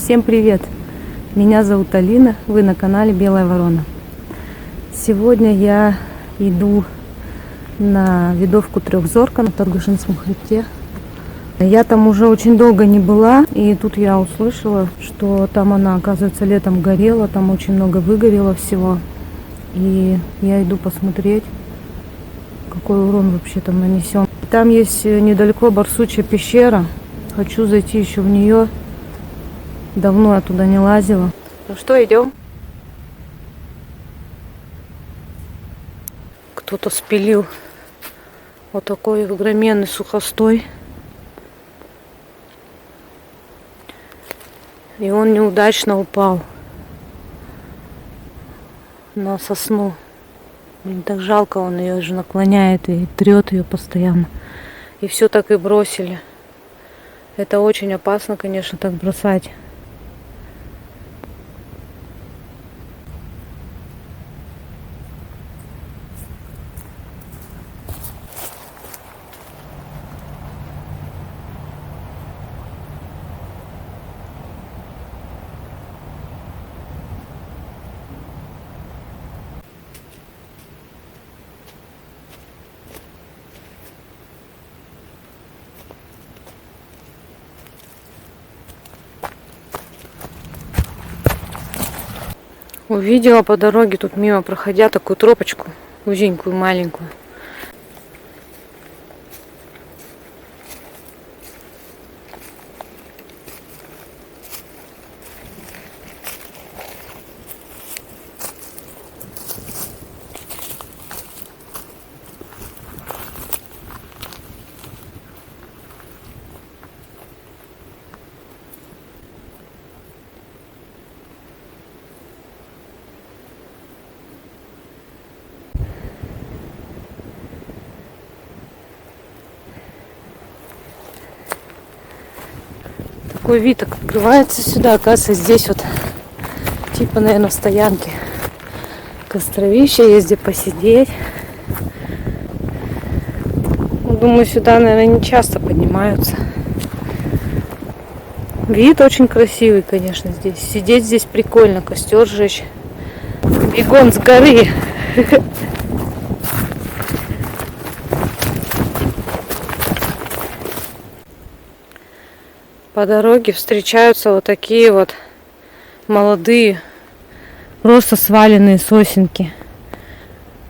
Всем привет! Меня зовут Алина, вы на канале Белая Ворона. Сегодня я иду на видовку Трехзорка на Торгашинском хребте. Я там уже очень долго не была, и тут я услышала, что там она, оказывается, летом горела, там очень много выгорело всего. И я иду посмотреть, какой урон вообще там нанесен. Там есть недалеко Барсучья пещера. Хочу зайти еще в нее. Давно я туда не лазила. Ну что, идем? Кто-то спилил вот такой огроменный сухостой. И он неудачно упал на сосну. Блин, так жалко, он ее же наклоняет и трет ее постоянно. И все так и бросили. Это очень опасно, конечно, так бросать. Увидела по дороге тут мимо проходя такую тропочку, узенькую, маленькую. Такой вид открывается сюда, оказывается, здесь вот типа, наверное, стоянки. Костровище, есть где посидеть. Думаю, сюда, наверное, не часто поднимаются. Вид очень красивый, конечно, здесь. Сидеть здесь прикольно, костер жечь. Бегом с горы. По дороге встречаются вот такие вот молодые, просто сваленные сосенки.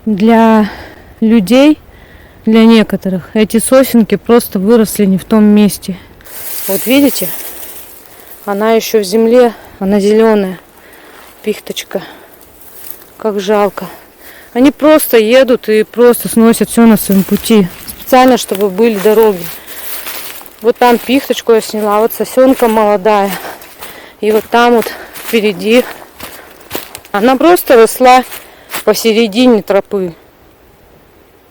Для людей, для некоторых, эти сосенки просто выросли не в том месте. Вот видите, она еще в земле, она зеленая, пихточка. Как жалко. Они просто едут и просто сносят все на своем пути. Специально, чтобы были дороги. Вот там пихточку я сняла, вот сосенка молодая. И вот там вот впереди. Она просто росла посередине тропы.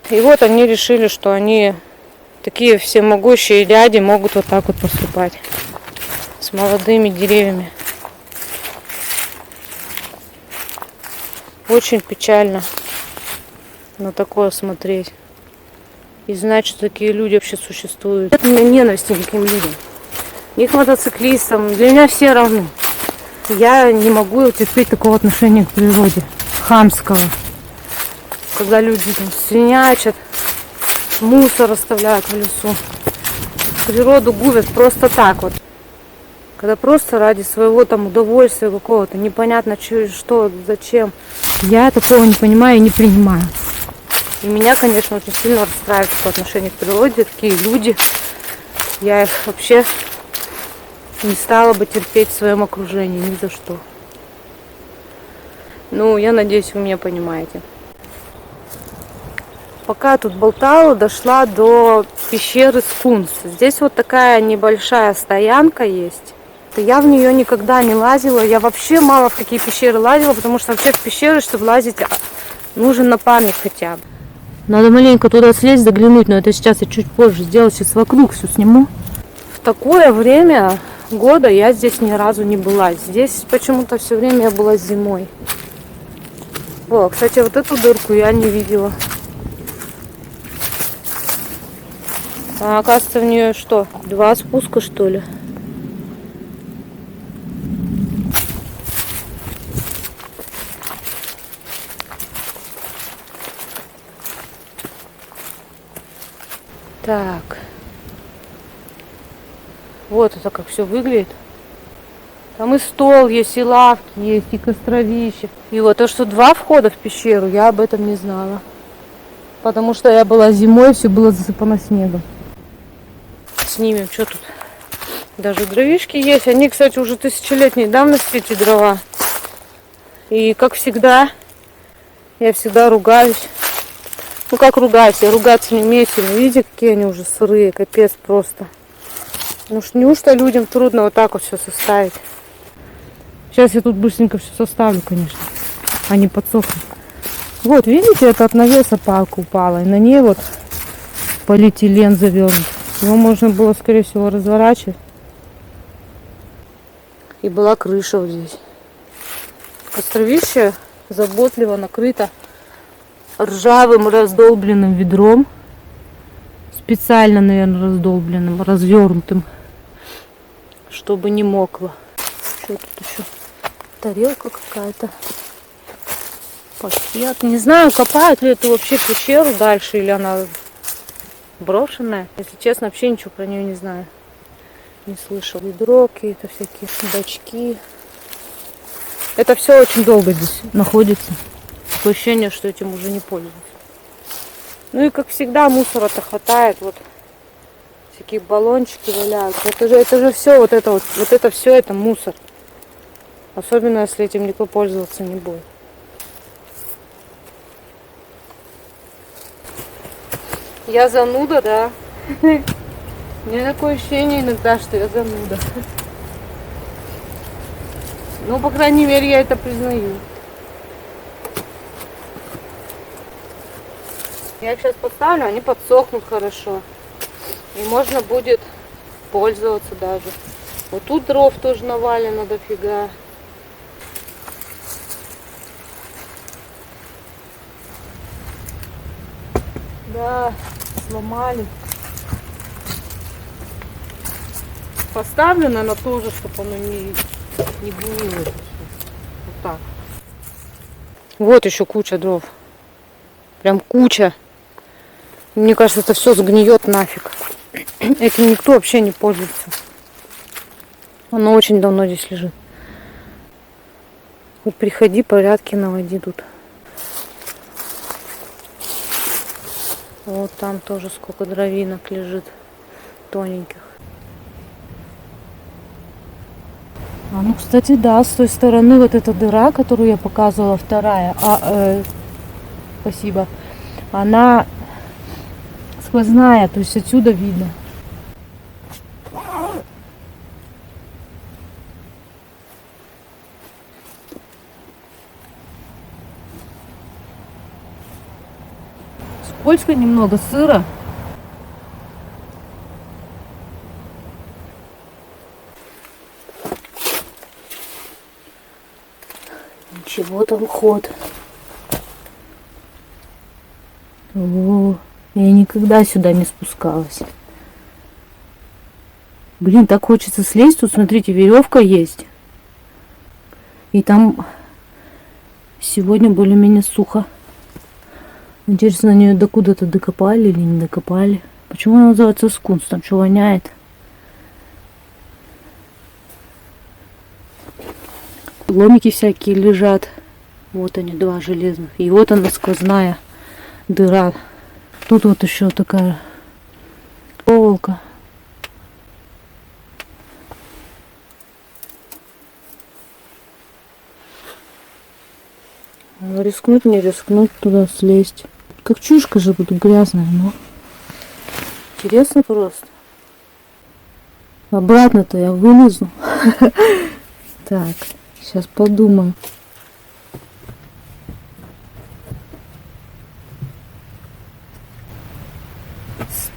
И вот они решили, что они такие всемогущие дяди могут вот так вот поступать. С молодыми деревьями. Очень печально на такое смотреть. И знать, что такие люди вообще существуют. Нет у меня ненависти к таким людям. Ни к мотоциклистам. Для меня все равны. Я не могу терпеть такого отношения к природе. Хамского. Когда люди там свинячат, мусор оставляют в лесу. Природу губят просто так вот. Когда просто ради своего там удовольствия какого-то, непонятно что, зачем. Я такого не понимаю и не принимаю. И меня, конечно, очень сильно расстраивает по отношению к природе. Такие люди. Я их вообще не стала бы терпеть в своем окружении ни за что. Ну, я надеюсь, вы меня понимаете. Пока я тут болтала, дошла до пещеры Скунс. Здесь вот такая небольшая стоянка есть. Я в нее никогда не лазила. Я вообще мало в какие пещеры лазила, потому что вообще в пещеры, чтобы лазить, нужен напарник хотя бы. Надо маленько туда слезть, заглянуть, но это сейчас я чуть позже сделаю. Сейчас вокруг все сниму. В такое время года я здесь ни разу не была. Здесь почему-то все время я была зимой. О, кстати, вот эту дырку я не видела. А оказывается, в нее что, 2 спуска, что ли? Так. Вот это как все выглядит. Там и стол есть, и лавки есть, и костровище. И вот то, что 2 входа в пещеру, я об этом не знала. Потому что я была зимой, все было засыпано снегом. Снимем, что тут. Даже дровишки есть. Они, кстати, уже тысячелетней давности, эти дрова. И как всегда, я всегда ругаюсь. Ну как ругаюсь, я ругаться не умею. Видите, какие они уже сырые, капец просто. Ну неужто людям трудно вот так вот все составить? Сейчас я тут быстренько все составлю, конечно. Они подсохнут. Вот, видите, это от навеса палка упала. И на ней вот полиэтилен завернут. Его можно было, скорее всего, разворачивать. И была крыша вот здесь. Костровище заботливо накрыто ржавым раздолбленным ведром. Специально, наверное, раздолбленным, развернутым, чтобы не мокло. Что тут еще? Тарелка какая-то. Пакет. Не знаю, копают ли это вообще пещеру дальше, или она брошенная. Если честно, вообще ничего про нее не знаю. Не слышал. Ведро, какие-то всякие бачки. Это все очень долго здесь находится. Такое ощущение, что этим уже не пользуются. Ну и как всегда мусора-то хватает. Вот всякие баллончики валяются. Это же все вот это все это мусор. Особенно если этим никто пользоваться не будет. Я зануда, да. У меня такое ощущение иногда, что я зануда. Ну, по крайней мере, я это признаю. Я их сейчас поставлю, они подсохнут хорошо. И можно будет пользоваться даже. Вот тут дров тоже навалено дофига. Да, сломали. Поставлю, наверное, тоже, чтобы оно не гнило. Вот так. Вот еще куча дров. Прям куча. Мне кажется, это все сгниет нафиг. Этим никто вообще не пользуется. Оно очень давно здесь лежит. Вот приходи, порядки наводи тут. Вот там тоже сколько дровинок лежит. Тоненьких. Ну, кстати, да, с той стороны вот эта дыра, которую я показывала, вторая. Спасибо. Она сквозная, то есть отсюда видно. Скользко немного, сыро. Ничего там ход. О, я никогда сюда не спускалась. Блин, так хочется слезть. Тут, смотрите, веревка есть. И там сегодня более-менее сухо. Интересно, на нее докуда-то докопали или не докопали. Почему она называется скунс? Там что воняет? Ломики всякие лежат. Вот они, 2 железных. И вот она сквозная дыра. Тут вот еще такая проволока. Рискнуть, не рискнуть туда слезть. Как чушка же буду грязная, но интересно просто. Обратно-то я вылезу. Так, сейчас подумаю.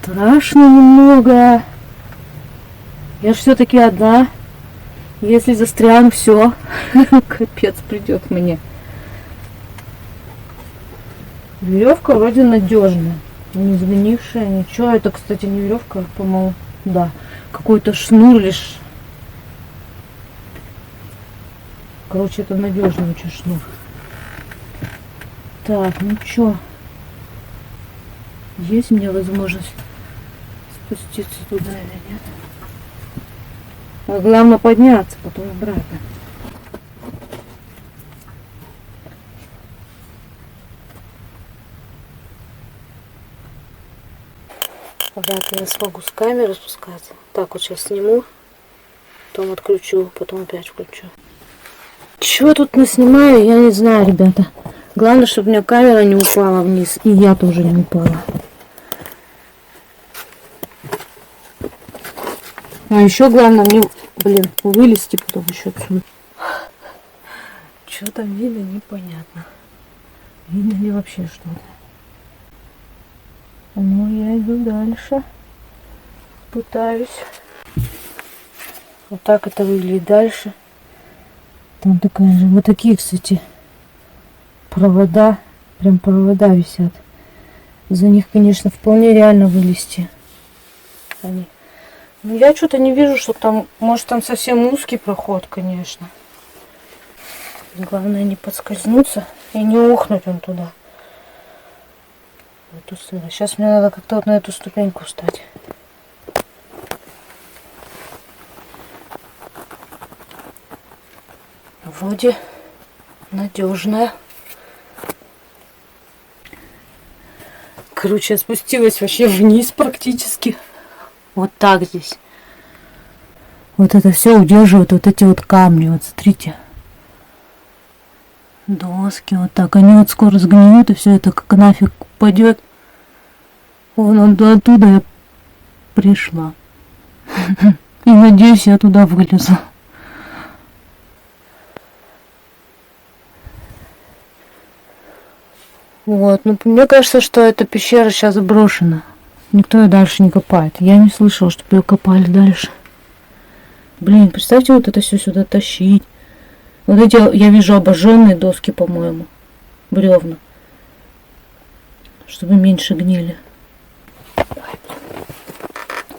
Страшно немного. Я ж все-таки одна. Если застряну, все. Капец придет мне. Веревка вроде надежная, не сгнившая, ничего. Это, кстати, не веревка, по-моему, да, какой-то шнур лишь. Короче, это надежный очень шнур. Так, ну что, есть у меня возможность спуститься туда или нет. А главное подняться, потом обратно. Вряд ли я смогу с камеры спускаться. Так вот сейчас сниму, потом отключу, потом опять включу. Чего тут наснимаю, я не знаю, ребята. Главное, чтобы у меня камера не упала вниз, и я тоже не упала. А еще главное мне, вылезти потом еще отсюда. Что там видно, непонятно. Видно ли вообще что-то? Ну, я иду дальше. Пытаюсь. Вот так это выглядит дальше. Там такая же. Вот такие, кстати, провода. Прям провода висят. За них, конечно, вполне реально вылезти. Они. Но я что-то не вижу, что там... Может, там совсем узкий проход, конечно. Главное не подскользнуться и не ухнуть он туда. Сейчас мне надо как-то вот на эту ступеньку встать. Вроде надежная. Короче, я спустилась вообще вниз практически. Вот так здесь. Вот это все удерживает вот эти вот камни. Вот смотрите. Доски вот так. Они вот скоро сгниют, и все это как нафиг упадет. Вон оттуда я пришла. И надеюсь, я туда вылезу. Вот, ну мне кажется, что эта пещера сейчас заброшена. Никто ее дальше не копает. Я не слышала, чтобы ее копали дальше. Блин, представьте, вот это все сюда тащить. Вот эти, я вижу, обожженные доски, по-моему. Бревна. Чтобы меньше гнили.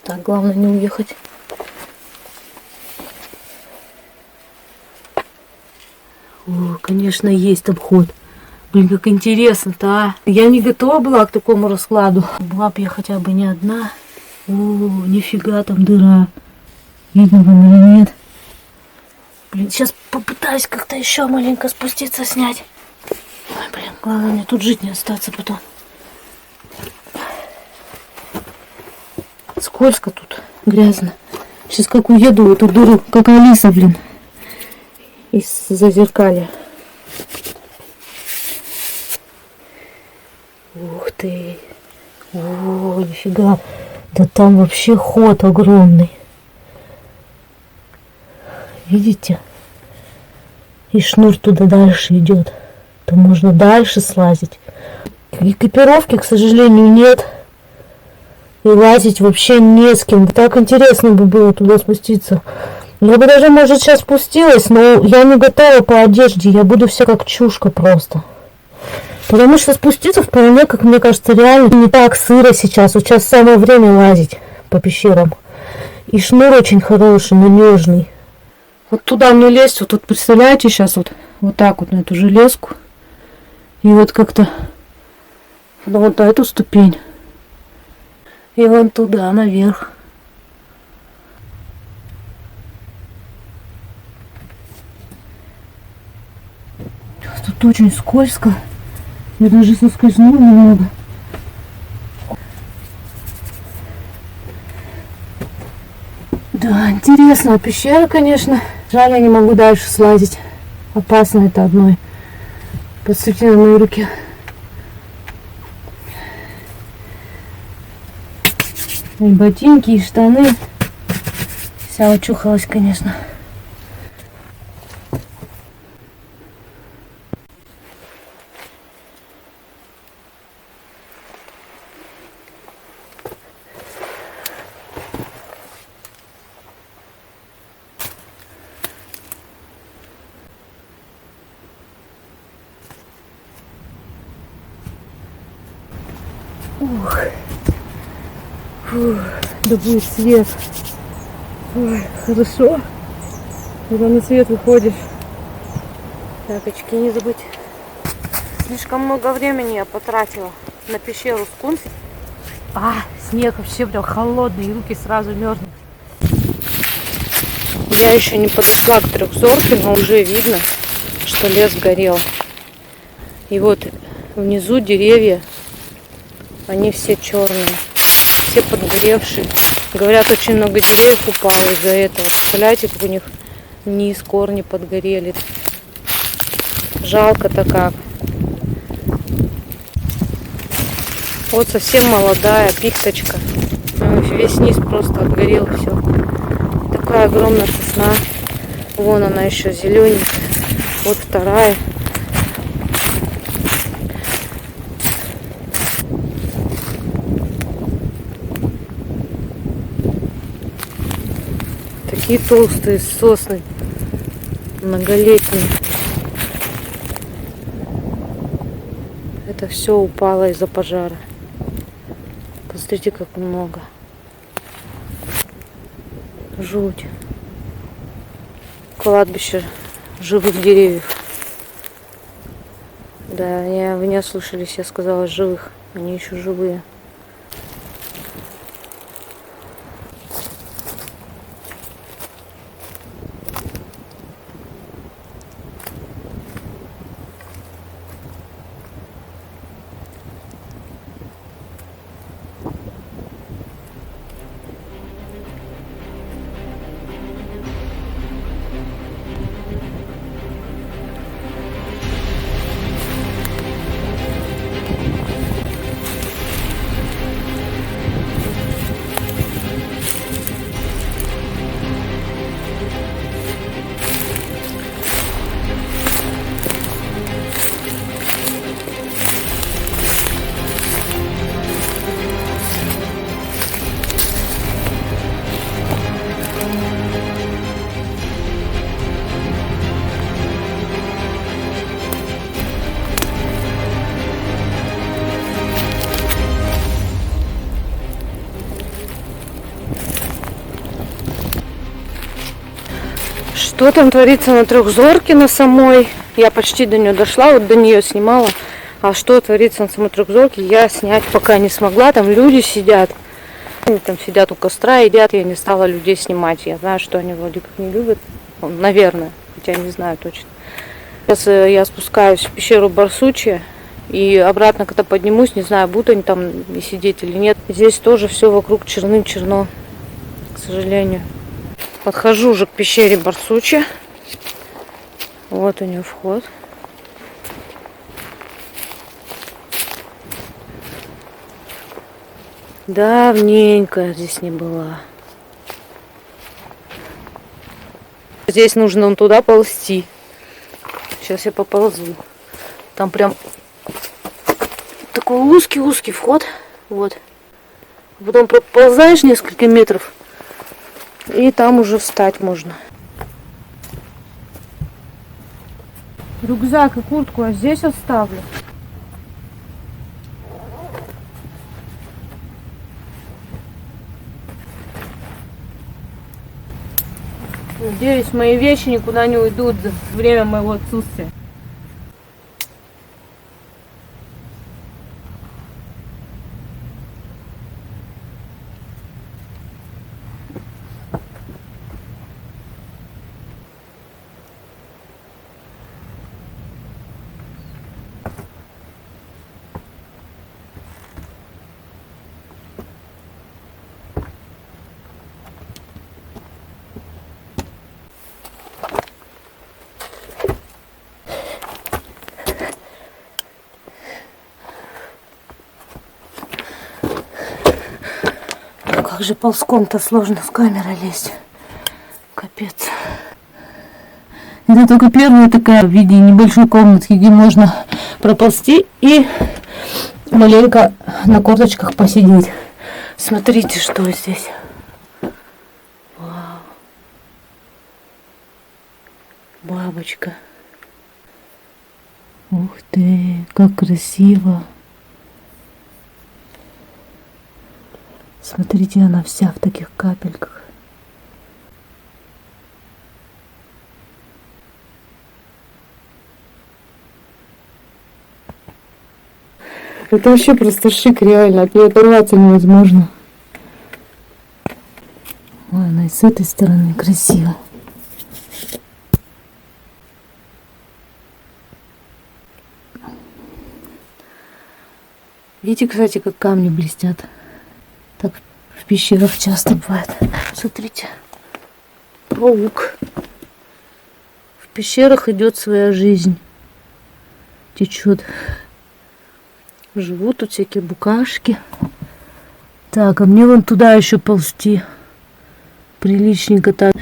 Так, главное не уехать. О, конечно, есть обход. Блин, как интересно-то, а. Я не готова была к такому раскладу. Была бы я хотя бы не одна. О, нифига там дыра. Видно вам или нет? Блин, сейчас попытаюсь как-то еще маленько спуститься, снять. Ой, блин, главное мне тут жить не остаться потом. Скользко тут, грязно. Сейчас как уеду в эту дыру, как Алиса, блин, из Зазеркалья. Ух ты. О, нифига. Да там вообще ход огромный. Видите? И шнур туда дальше идет. Там можно дальше слазить. Экипировки, к сожалению, нет. И лазить вообще не с кем. Так интересно бы было туда спуститься. Я бы даже, может, сейчас спустилась, но я не готова по одежде. Я буду вся как чушка просто. Потому что спуститься вполне, как мне кажется, реально не так сыро сейчас. Вот сейчас самое время лазить по пещерам. И шнур очень хороший, надежный. Вот туда мне лезть, вот тут, представляете, сейчас вот так вот на эту железку. И вот как-то вот на эту ступень. И вон туда, наверх. Тут очень скользко. Я даже соскользнула немного. Да, интересная пещера, конечно. Жаль, я не могу дальше слазить. Опасно это одной. Посмотрите на мои руки. И ботинки, и штаны. Вся очухалась, конечно. Ух. Фух, да будет свет. Ой, хорошо. Когда на свет выходишь. Так, очки не забыть. Слишком много времени я потратила на пещеру Скунс. Снег вообще прям холодный, и руки сразу мерзнут. Я еще не подошла к Трехзорке, но уже видно, что лес горел. И вот внизу деревья, они все черные, все подгоревшие. Говорят, очень много деревьев упало из-за этого. Представляете, как у них низ, корни подгорели. Жалко-то как. Вот совсем молодая пихточка. Весь низ просто отгорел, все. Такая огромная сосна. Вон она еще зелененькая. Вот вторая. Такие толстые сосны. Многолетние. Это все упало из-за пожара. Посмотрите, как много. Жуть. Кладбище живых деревьев. Да, вы не ослышались, я сказала живых. Они еще живые. Что там творится на Трехзорке на самой? Я почти до нее дошла, вот до нее снимала. А что творится на самой Трехзорке, я снять пока не смогла. Там люди сидят. Они там сидят у костра, едят. Я не стала людей снимать. Я знаю, что они вроде как не любят. Наверное, хотя не знаю точно. Сейчас я спускаюсь в пещеру Барсучья. И обратно, когда поднимусь, не знаю, будут они там и сидеть или нет. Здесь тоже все вокруг черным-черно, к сожалению. Подхожу уже к пещере Барсучья. Вот у нее вход. Давненько здесь не была. Здесь нужно вон туда ползти. Сейчас я поползу. Там прям такой узкий-узкий вход. Вот. Потом проползаешь несколько метров. И там уже встать можно. Рюкзак и куртку я здесь оставлю. Надеюсь, мои вещи никуда не уйдут за время моего отсутствия. Как же ползком-то сложно с камерой лезть. Капец. Это только первая такая в виде небольшой комнатки, где можно проползти и маленько на корточках посидеть. Смотрите, что здесь. Вау. Бабочка. Ух ты, как красиво. Смотрите, она вся в таких капельках. Это вообще просто шик, реально. От нее оторваться невозможно. Ой, она и с этой стороны красиво. Видите, кстати, как камни блестят. Так в пещерах часто бывает. Смотрите. Паук. В пещерах идет своя жизнь. Течет. Живут тут всякие букашки. Так, а мне вон туда еще ползти. Приличненько так.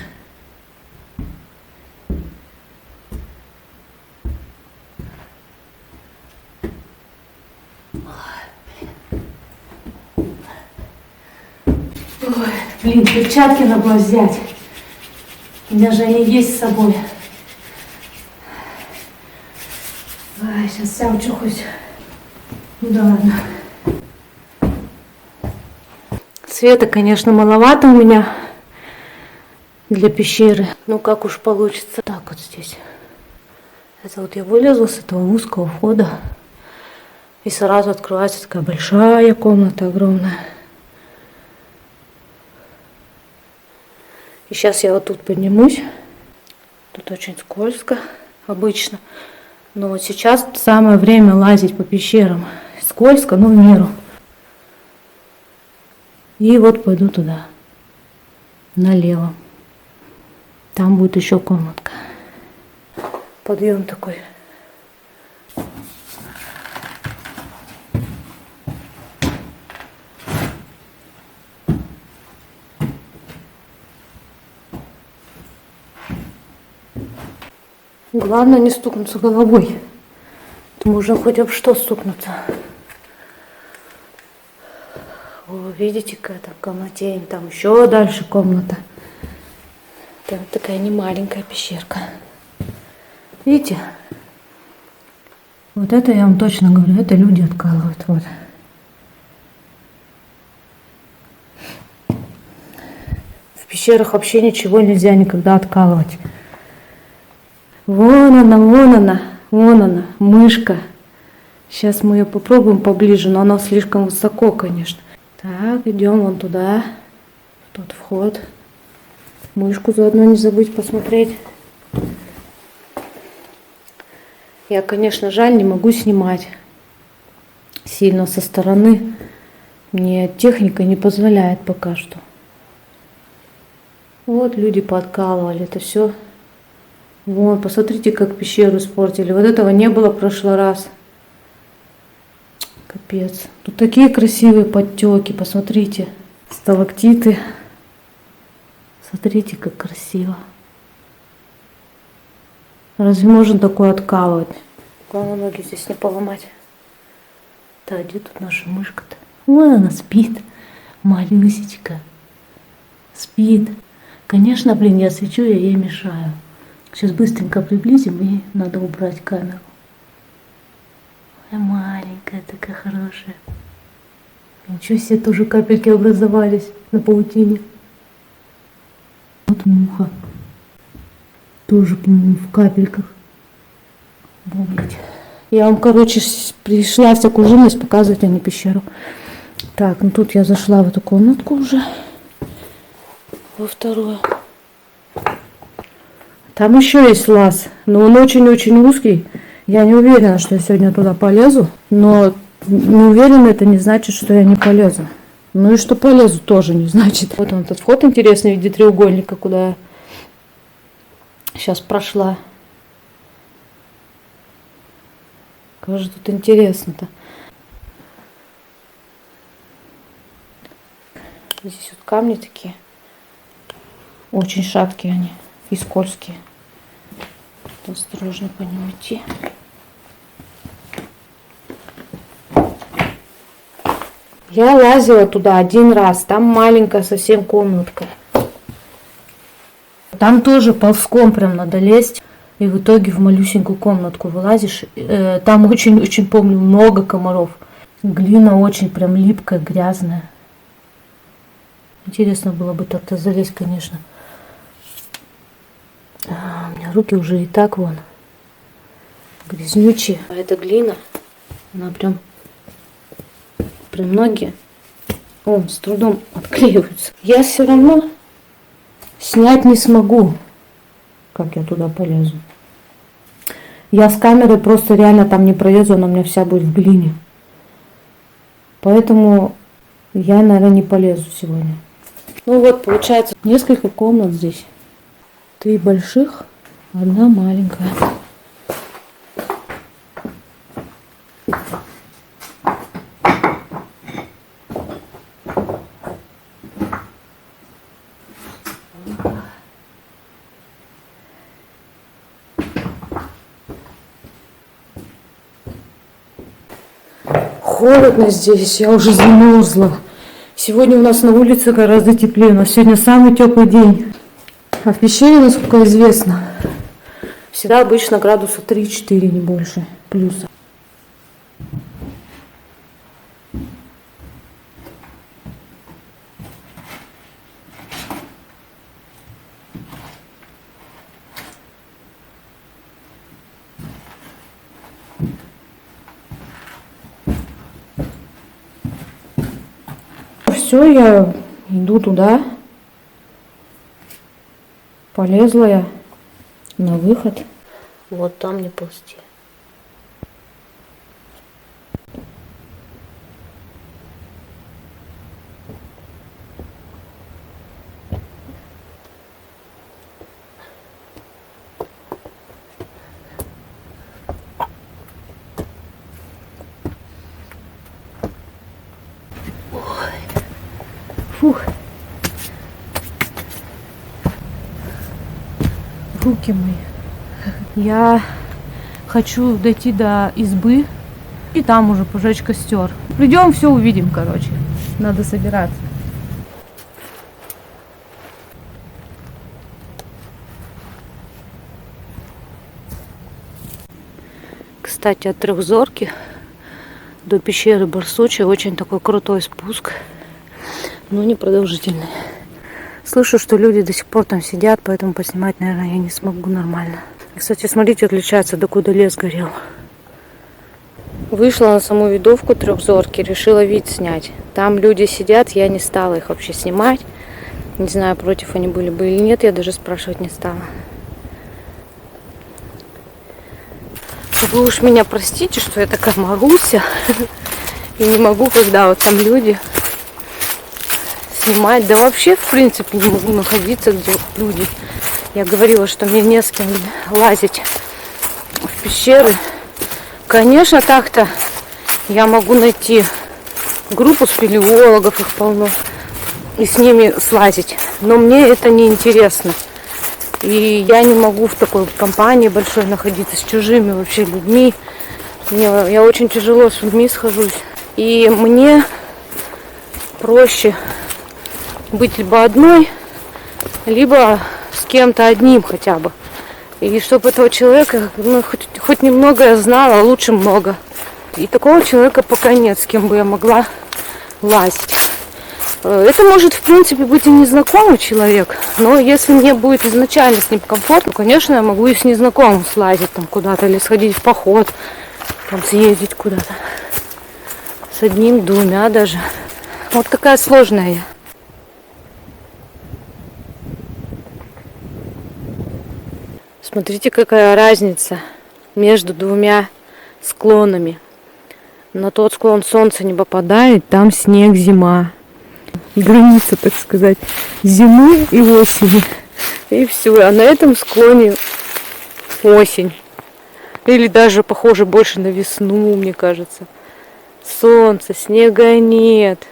Ой, блин, перчатки надо было взять. У меня же они есть с собой. Ой, сейчас вся учухаюсь. Ну да ладно. Света, конечно, маловато у меня для пещеры. Ну как уж получится. Так вот здесь. Это вот я вылезла с этого узкого входа. И сразу открывается такая большая комната, огромная. И сейчас я вот тут поднимусь. Тут очень скользко обычно. Но вот сейчас самое время лазить по пещерам. Скользко, но в меру. И вот пойду туда. Налево. Там будет еще комнатка. Подъем такой. Главное не стукнуться головой. То можно хоть об что стукнуться. О, видите, какая там комнатень. Там еще дальше комната. Там такая не маленькая пещерка. Видите? Вот это я вам точно говорю. Это люди откалывают. Вот. В пещерах вообще ничего нельзя никогда откалывать. Вон она, мышка. Сейчас мы ее попробуем поближе, но она слишком высоко, конечно. Так, идем вон туда, в тот вход. Мышку заодно не забыть посмотреть. Я, конечно, жаль, не могу снимать сильно со стороны. Мне техника не позволяет пока что. Вот люди подкалывали это все. Вон, посмотрите, как пещеру испортили. Вот этого не было в прошлый раз. Капец. Тут такие красивые подтеки, посмотрите. Сталактиты. Смотрите, как красиво. Разве можно такое откалывать? Главное, ноги здесь не поломать. Так, где тут наша мышка-то? Вон она спит. Малюсечка. Спит. Конечно, блин, я свечу, я ей мешаю. Сейчас быстренько приблизим, и надо убрать камеру. Ой, маленькая такая хорошая. Ничего себе, тоже капельки образовались на паутине. Вот муха. Тоже, по-моему, в капельках. Обалдеть. Я вам, короче, пришла всякую живность показывать, а не пещеру. Так, ну тут я зашла в эту комнатку уже. Во вторую. Там еще есть лаз, но он очень-очень узкий. Я не уверена, что я сегодня туда полезу, но не уверена, это не значит, что я не полезу. Ну и что полезу, тоже не значит. Вот он, этот вход интересный в виде треугольника, куда я сейчас прошла. Как же тут интересно-то. Здесь вот камни такие. Очень шаткие они и скользкие. Осторожно по ним идти. Я лазила туда один раз. Там маленькая совсем комнатка. Там тоже ползком прям надо лезть. И в итоге в малюсенькую комнатку вылазишь. Там очень-очень, помню, много комаров. Глина очень прям липкая, грязная. Интересно было бы так-то залезть, конечно. У меня руки уже и так вон грязнючие. А эта глина, она прям Прям ноги с трудом отклеиваются. Я все равно снять не смогу, как я туда полезу. Я с камерой просто реально там не пролезу, она у меня вся будет в глине. Поэтому я, наверное, не полезу сегодня. Ну вот, получается, несколько комнат здесь. 3 больших, 1 маленькая. Холодно здесь, я уже замерзла. Сегодня у нас на улице гораздо теплее, у нас сегодня самый теплый день. А в пещере, насколько известно, всегда обычно градуса 3-4, не больше, плюса. Все, я иду туда. Полезла я на выход. Вот там не ползти. Фух. Руки мои. Я хочу дойти до избы и там уже пожечь костер. Придем, все увидим, короче. Надо собираться. Кстати, от Трехзорки до пещеры Барсучья очень такой крутой спуск, но непродолжительный. Слышу, что люди до сих пор там сидят, поэтому поснимать, наверное, я не смогу нормально. Кстати, смотрите, отличается, докуда лес горел. Вышла на саму видовку Трехзорки, решила вид снять. Там люди сидят, я не стала их вообще снимать. Не знаю, против они были бы или нет, я даже спрашивать не стала. Вы уж меня простите, что я такая Маруся. И не могу, когда вот там люди снимать. Да вообще, в принципе, не могу находиться, где люди. Я говорила, что мне не с кем лазить в пещеры. Конечно, так-то я могу найти группу спелеологов, их полно, и с ними слазить. Но мне это не интересно. И я не могу в такой компании большой находиться с чужими вообще людьми. Я очень тяжело с людьми схожусь. И мне проще быть либо одной, либо с кем-то одним хотя бы. И чтобы этого человека хоть немного я знала, а лучше много. И такого человека пока нет, с кем бы я могла лазить. Это может, в принципе, быть и незнакомый человек, но если мне будет изначально с ним комфортно, конечно, я могу и с незнакомым слазить там куда-то, или сходить в поход, там съездить куда-то. С одним, двумя даже. Вот такая сложная я. Смотрите, какая разница между двумя склонами. На тот склон солнце не попадает, там снег, зима. Граница, так сказать, зимы и осени. И все. А на этом склоне осень. Или даже похоже больше на весну, мне кажется. Солнце, снега нет.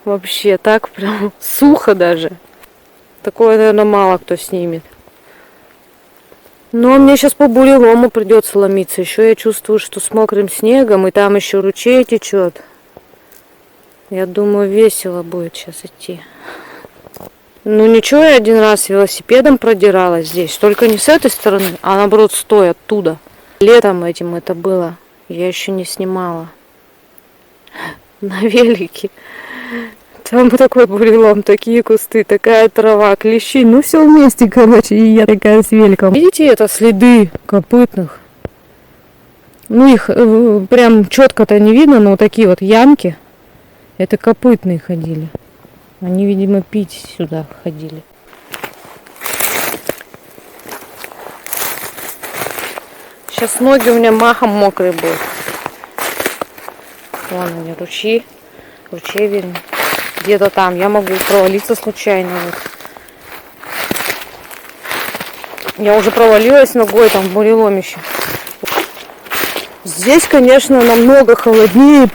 Вообще так прям сухо даже. Такое, наверное, мало кто снимет. Но мне сейчас по бурелому придется ломиться. Еще я чувствую, что с мокрым снегом, и там еще ручей течет. Я думаю, весело будет сейчас идти. Ну ничего, я один раз велосипедом продиралась здесь. Только не с этой стороны, а наоборот стоя оттуда. Летом этим это было. Я еще не снимала. На велике. Там такой бурелом, такие кусты, такая трава, клещи. Ну все вместе, короче, и я такая с великом. Видите, это следы копытных. Ну, их прям четко-то не видно, но вот такие вот ямки. Это копытные ходили. Они, видимо, пить сюда ходили. Сейчас ноги у меня махом мокрые будут. Вон они, ручей, вернее. Где-то там. Я могу провалиться случайно. Вот. Я уже провалилась ногой там в буреломище. Здесь, конечно, намного холоднее.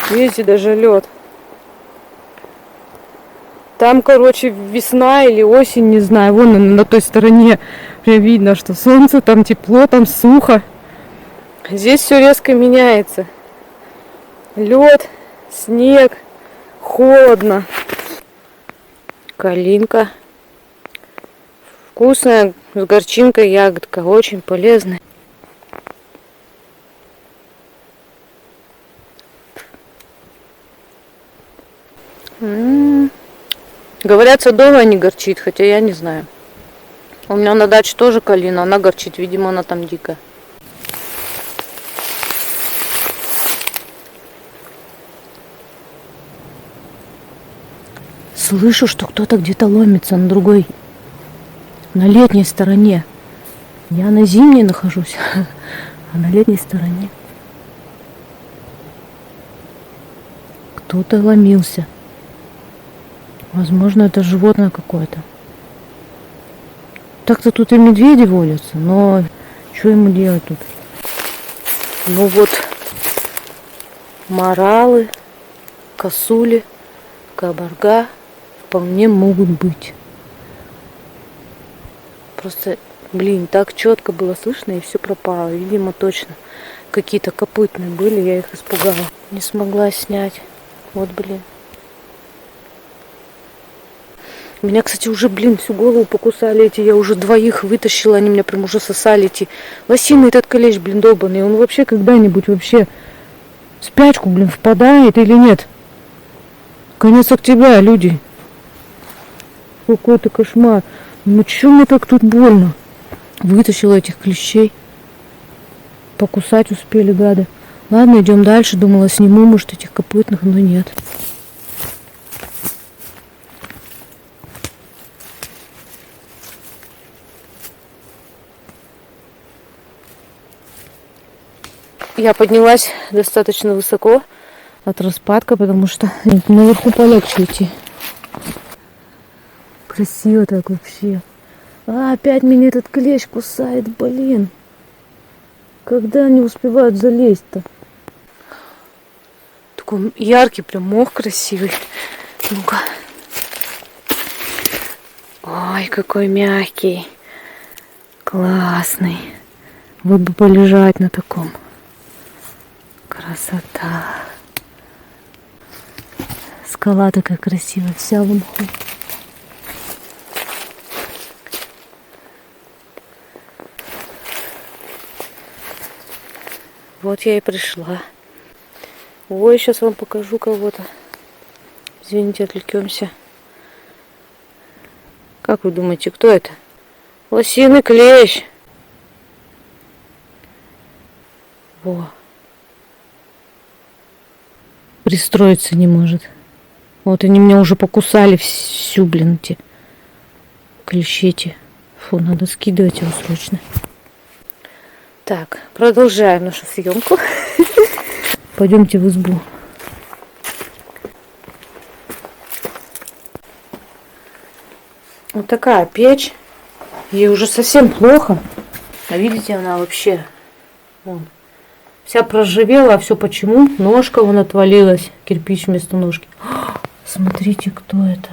Видите, даже лед. Там, короче, весна или осень, не знаю. Вон на той стороне прям видно, что солнце, там тепло, там сухо. Здесь все резко меняется. Лед, снег, холодно. Калинка. Вкусная, с горчинкой, ягодка. Очень полезная. Говорят, садовая не горчит, хотя я не знаю. У меня на даче тоже калина, она горчит, видимо, она там дикая. Слышу, что кто-то где-то ломится на другой, на летней стороне. Я на зимней нахожусь, а на летней стороне. Кто-то ломился. Возможно, это животное какое-то. Так-то тут и медведи водятся, но что ему делать тут? Ну вот, моралы, косули, кабарга вполне могут быть. Просто, блин, так четко было слышно, и все пропало. Видимо, точно какие-то копытные были, я их испугала. Не смогла снять. Вот, блин. Меня, кстати, уже, блин, всю голову покусали эти. Я уже двоих вытащила, они меня прям уже сосали эти. Лосиный этот клещ, блин, долбанный. Он вообще когда-нибудь вообще в спячку, блин, впадает или нет? Конец октября, люди. Какой-то кошмар. Ну чё мне так тут больно? Вытащила этих клещей. Покусать успели, гады. Ладно, идем дальше. Думала, сниму, может, этих копытных, но нет. Я поднялась достаточно высоко от распадка, потому что наверху полегче идти. Красиво так вообще. Опять меня этот клещ кусает, блин. Когда они успевают залезть-то? Такой яркий прям мох красивый. Ну-ка. Ой, какой мягкий. Классный. Вот бы полежать на таком. Красота. Скала такая красивая, вся в мху. Вот я и пришла. Ой, сейчас вам покажу кого-то. Извините, отвлекемся. Как вы думаете, кто это? Лосиный клещ. Во. Пристроиться не может. Вот они меня уже покусали всю, блин, эти клещи. Фу, надо скидывать его срочно. Так, продолжаем нашу съемку. Пойдемте в избу. Вот такая печь. Ей уже совсем плохо. А видите, она вообще вон, вся проржавела. А все почему? Ножка вон отвалилась. Кирпич вместо ножки. Смотрите, кто это.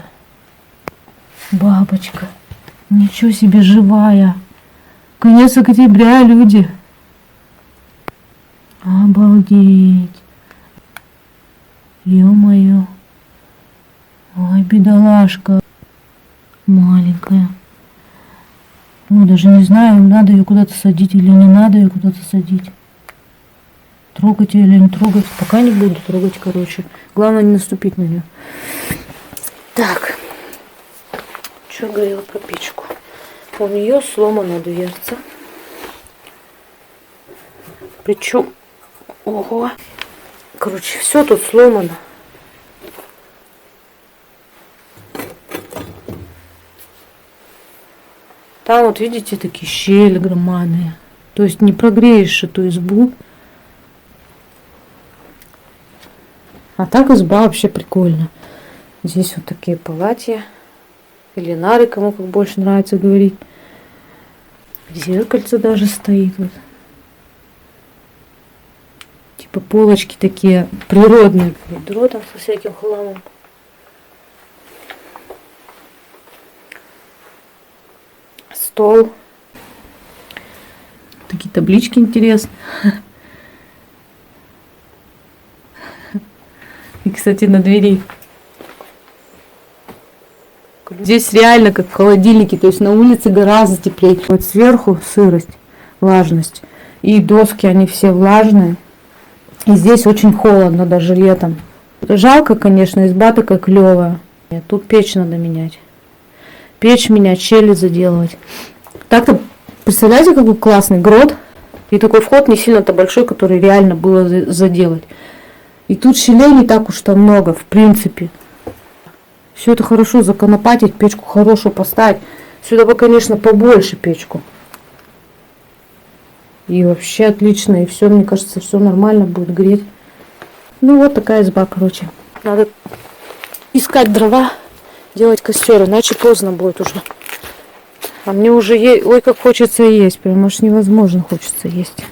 Бабочка. Ничего себе, живая. Конец октября, люди. Обалдеть. Ё-моё. Ой, бедолашка. Маленькая. Ну, даже не знаю, надо ее куда-то садить или не надо ее куда-то садить. Трогать ее или не трогать. Пока не буду трогать, короче. Главное не наступить на нее. Так. Что говорила про печку? У нее сломана дверца. Причем Ого. Короче, все тут сломано. Там вот видите такие щели громадные. То есть не прогреешь эту избу. А так изба вообще прикольно. Здесь вот такие палатья. Или нары, кому как больше нравится говорить. Зеркальце даже стоит. Вот. Типа полочки такие природные. Ведро там со всяким хламом. Стол. Такие таблички интересные. И, кстати, на двери. Здесь реально как в холодильнике, то есть на улице гораздо теплее. Вот сверху сырость, влажность. И доски, они все влажные. И здесь очень холодно, даже летом. Жалко, конечно, изба такая клевая. Тут печь надо менять. Печь менять, щели заделывать. Так-то, представляете, какой классный грот. И такой вход не сильно-то большой, который реально было заделать. И тут щелей не так уж там много, в принципе. Все это хорошо законопатить, печку хорошую поставить. Сюда бы, конечно, побольше печку. И вообще отлично. И все, мне кажется, все нормально будет греть. Ну вот такая изба, короче. Надо искать дрова, делать костер, иначе поздно будет уже. А мне уже ой, как хочется есть. Прям аж невозможно хочется есть.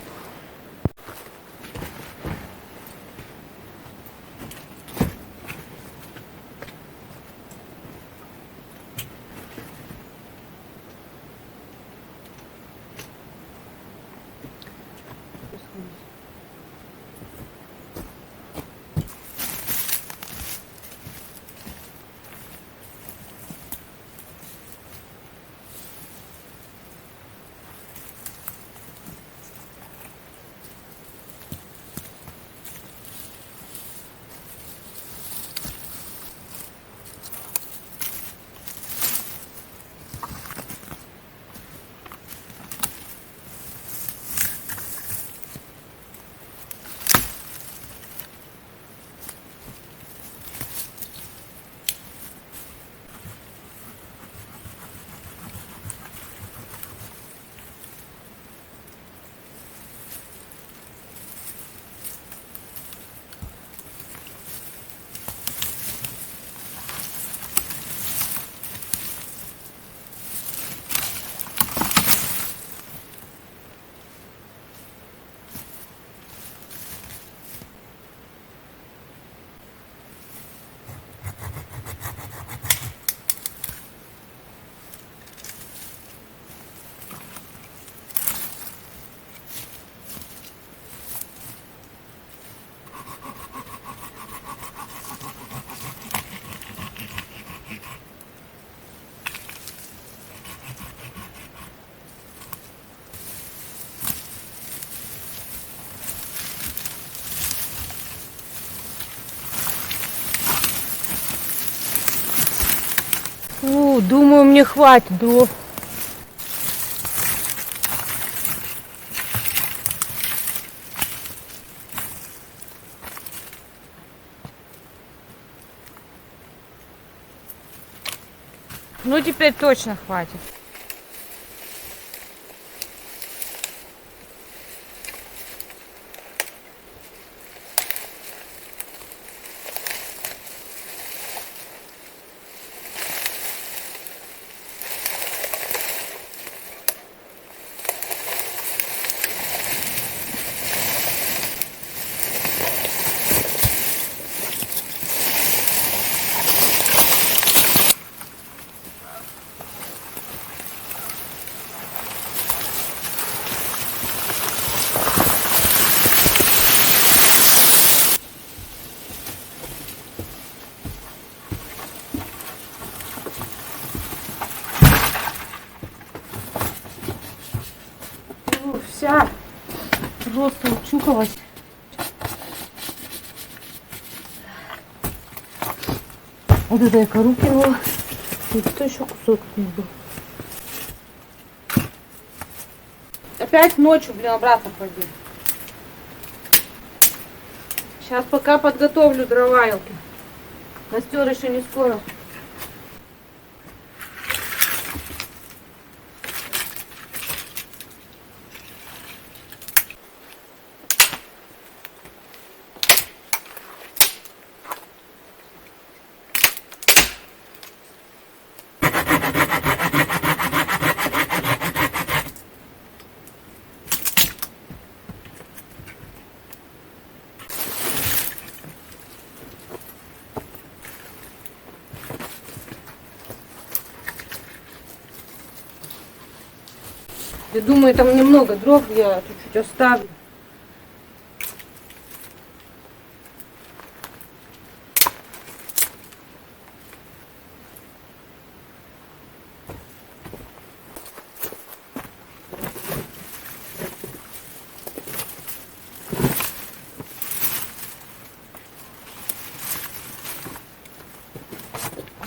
Думаю, мне хватит дров. Ну, теперь точно хватит. Вся просто учухалась. Вот это я кору кинула. И что еще кусок не был. Опять ночью, блин, обратно ходил. Сейчас пока подготовлю дрова. Костер еще не скоро. Я думаю, там немного дров, я чуть-чуть оставлю.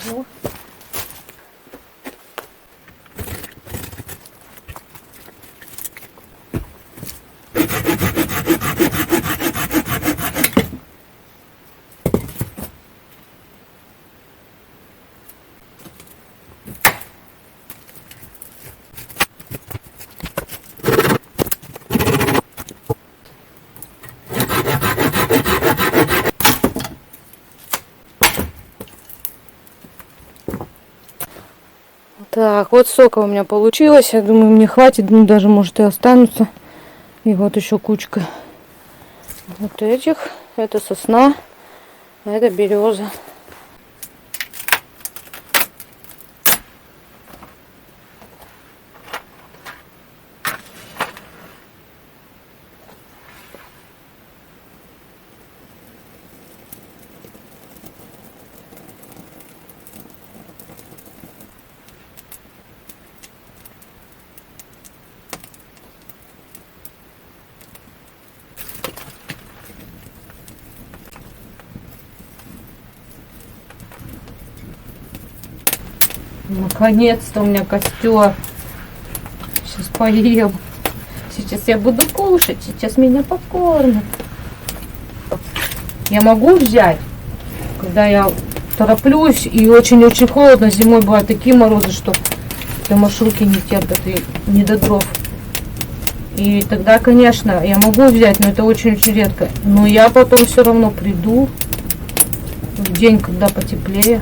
Ну. Так, вот сока у меня получилось. Я думаю, мне хватит, ну даже может и останутся. И вот еще кучка вот этих. Это сосна, а это береза. Наконец-то у меня костер. Сейчас поем. Сейчас я буду кушать. Сейчас меня покормят. Я могу взять, когда я тороплюсь и очень-очень холодно. Зимой бывают такие морозы, что маршрутки не терпят и не до дров. И тогда, конечно, я могу взять, но это очень-очень редко. Но я потом все равно приду в день, когда потеплее.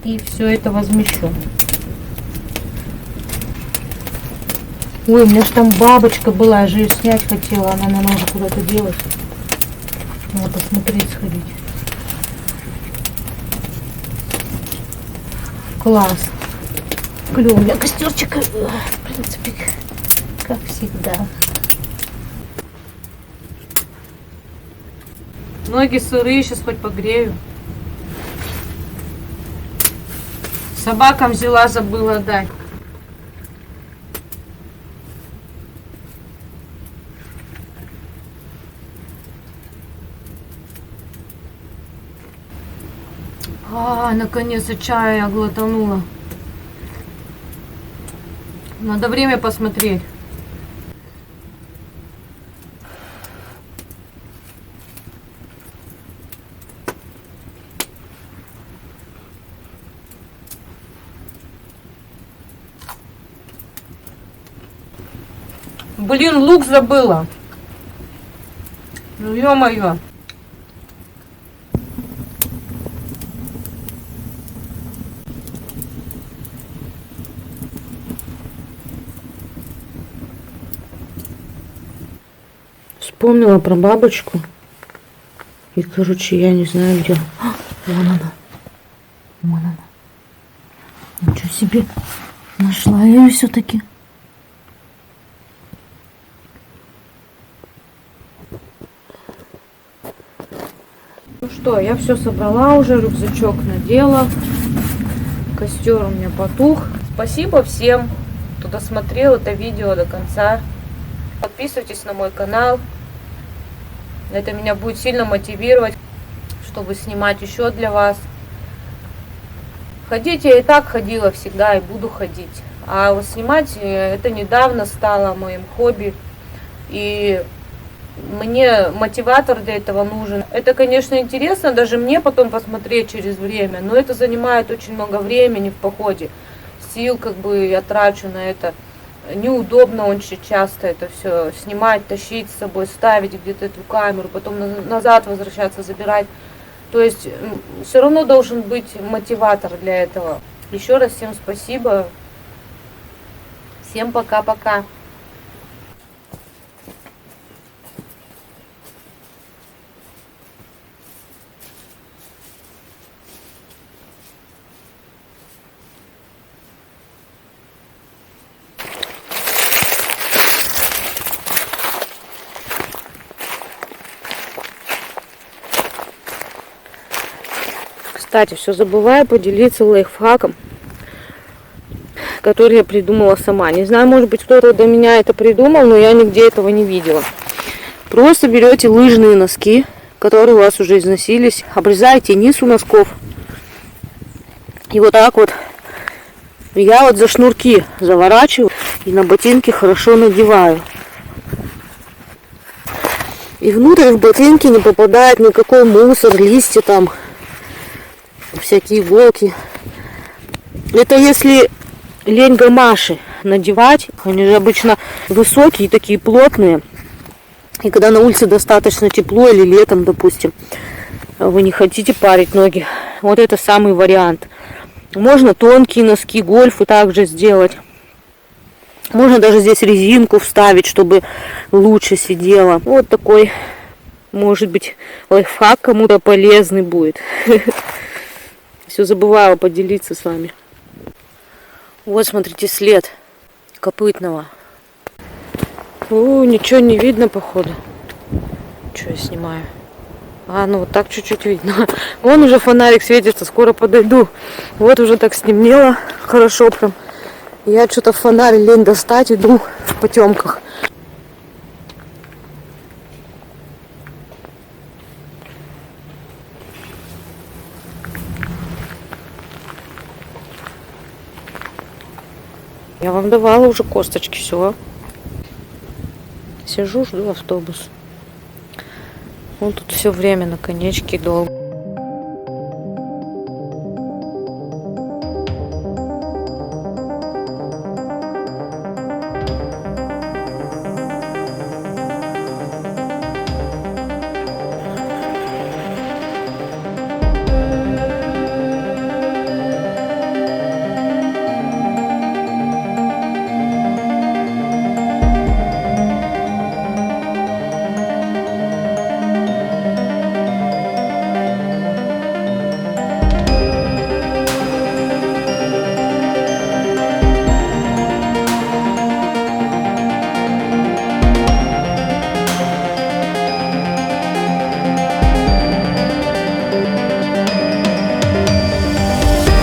И все это возмещу. Ой, у меня же там бабочка была, я же ее снять хотела. Она, наверное, уже куда-то делась. Надо посмотреть, сходить. Класс. Клёво. У меня костерчик, в принципе, как всегда. Ноги сырые, сейчас хоть погрею. Собакам взяла, забыла дать. Наконец-то чая я глотанула. Надо время посмотреть. Блин, лук забыла. Ну, ё-моё. Вспомнила про бабочку. И, короче, я не знаю, где. Вон она. Вон она. Ничего себе. Нашла я ее все-таки. Ну что, я все собрала уже, рюкзачок надела. Костер у меня потух. Спасибо всем, кто досмотрел это видео до конца. Подписывайтесь на мой канал. Это меня будет сильно мотивировать, чтобы снимать еще для вас. Ходить я и так ходила всегда и буду ходить. А вот снимать это недавно стало моим хобби. И мне мотиватор для этого нужен. Это, конечно, интересно даже мне потом посмотреть через время, но это занимает очень много времени в походе. Сил как бы я трачу на это. Неудобно очень часто это все снимать, тащить с собой, ставить где-то эту камеру, потом назад возвращаться, забирать. То есть все равно должен быть мотиватор для этого. Еще раз всем спасибо. Всем пока-пока. Кстати, все забываю поделиться лайфхаком, который я придумала сама. Не знаю, может быть, кто-то до меня это придумал, но я нигде этого не видела. Просто берете лыжные носки, которые у вас уже износились, обрезаете низ у носков. И вот так вот я вот за шнурки заворачиваю и на ботинки хорошо надеваю. И внутрь в ботинки не попадает никакой мусор, листья там, всякие иголки. Это если лень гамаши надевать. Они же обычно высокие, такие плотные. И когда на улице достаточно тепло или летом, допустим, вы не хотите парить ноги, вот это самый вариант. Можно тонкие носки, гольфы также сделать. Можно даже здесь резинку вставить, чтобы лучше сидело. Вот такой, может быть, лайфхак кому-то полезный будет. Все забывала поделиться с вами. Вот, смотрите, след копытного. Ничего не видно, походу. Что я снимаю? Ну вот так чуть-чуть видно. Вон уже фонарик светится, скоро подойду. Вот уже так стемнело, хорошо прям. Я что-то фонарь лень достать, иду в потемках. Я вам давала уже косточки, все. Сижу, жду автобус. Он тут все время на конечке долго.